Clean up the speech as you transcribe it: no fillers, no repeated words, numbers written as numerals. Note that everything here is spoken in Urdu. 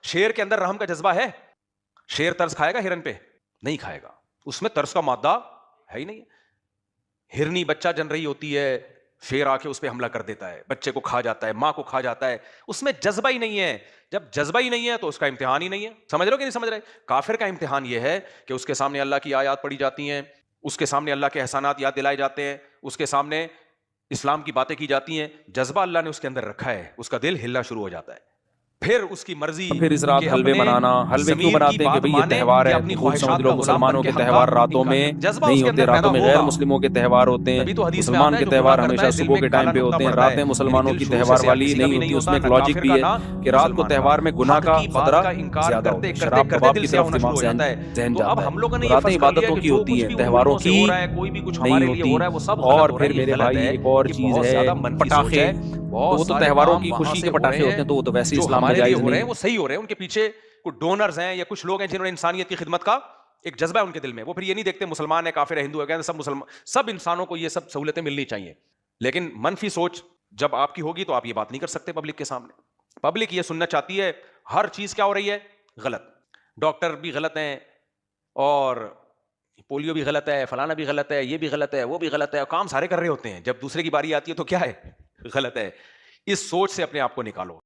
شیر کے اندر رحم کا جذبہ ہے؟ شیر ترس کھائے گا ہرن پہ؟ نہیں کھائے گا، اس میں ترس کا مادہ ہے ہی نہیں۔ ہرنی بچہ جن رہی ہوتی ہے، شیر آ کے اس پہ حملہ کر دیتا ہے، بچے کو کھا جاتا ہے، ماں کو کھا جاتا ہے، اس میں جذبہ ہی نہیں ہے۔ جب جذبہ ہی نہیں ہے تو اس کا امتحان ہی نہیں ہے۔ سمجھ رہے ہو کہ نہیں سمجھ رہے؟ کافر کا امتحان یہ ہے کہ اس کے سامنے اللہ کی آیات پڑھی جاتی ہیں، اس کے سامنے اللہ کے احسانات یاد دلائے جاتے ہیں، اس کے سامنے اسلام کی باتیں کی جاتی ہیں، جذبہ اللہ نے اس کے اندر رکھا ہے، اس کا دل ہلنا شروع ہو جاتا ہے، پھر اس کی مرضی پھر اس رات کہ حلوے اپنے منانا، حلوے کیوں ضمیر کی بناتے ہیں کہ بات بھئی یہ مانے تہوار یا ہے، اپنی خود سمجھ خواہشات لو کا غلام بن مسلمانوں کے کے حق کا تہوار راتوں انکار میں کرے۔ جذبہ اس نہیں کے ہوتے، اندر پیدا راتوں میں غیر ہوگا، مسلموں کے تہوار ہوتے ہیں۔ تبھی تو حدیث میں مسلمان آتا ہے کے جو گناہ تہوار کرتا ہمیشہ ہے دل صبح میں کے ٹائم کالا پہ نقطہ ہوتے ہیں، پڑتا ہے، راتیں یعنی مسلمانوں دل کی شروع سے تہوار والی کسی کا نہیں بھی ہوتی۔ نہیں اس ہوتا، میں ایک نہ لاجک کافر بھی کا ہے نہ کہ رات کو مسلمان کا۔ تہوار میں گناہ حق کا کی خطرہ بات کا انکار زیادہ کرتے ہوتا ہے، کرتے شراب کرتے کباب دل کی سے طرف ہونا شروع ہو جاتا ہے۔ ذہن تو جاتا اب ہے۔ ہم لوگوں نے تو یہ راتیں فرض کر لیا عبادتوں کہ کی جو ہوتی کچھ ہیں، بھی تہواروں انگلیوں سے کی ہو رہا ہے، کوئی بھی کچھ نہیں ہمارے لیے ہوتی۔ ہو رہا ہے، وہ سب غلط اور ہو رہا پھر ہے، یہ میرے غلط بھائی ہے، ایک اور یہ چیز بہت ہے، زیادہ منفی سوچ پٹاخے، ہے۔ تو بہت وہ تو سارے تہواروں کام کی وہاں خوشی سے کے ہو پٹاخے رہے ہوتے ہیں ہیں، تو وہ تو ویسے جو اسلام میں ہمارے لیے جائز ہو رہے نہیں ہیں ہے۔ وہ صحیح ہو رہے ہیں، ان کے پیچھے کچھ ڈونرز ہیں یا کچھ لوگ ہیں جنہوں نے انسانیت کی خدمت کا ایک جذبہ ہے ان کے دل میں، وہ پھر یہ نہیں دیکھتے مسلمان ہے کافر ہے ہندو ہے، سب مسلمان، سب انسانوں کو یہ سب سہولتیں ملنی چاہیے۔ لیکن منفی سوچ جب آپ کی ہوگی تو آپ یہ بات نہیں کر سکتے پبلک کے سامنے۔ پبلک یہ سننا چاہتی ہے ہر چیز کیا ہو رہی ہے؟ غلط، ڈاکٹر بھی غلط ہیں، اور پولیو بھی غلط ہے، فلانا بھی غلط ہے، یہ بھی غلط ہے، وہ بھی غلط ہے، اور کام سارے کر رہے ہوتے ہیں، جب دوسرے کی باری آتی ہے تو کیا ہے؟ غلط ہے۔ اس سوچ سے اپنے آپ کو نکالو۔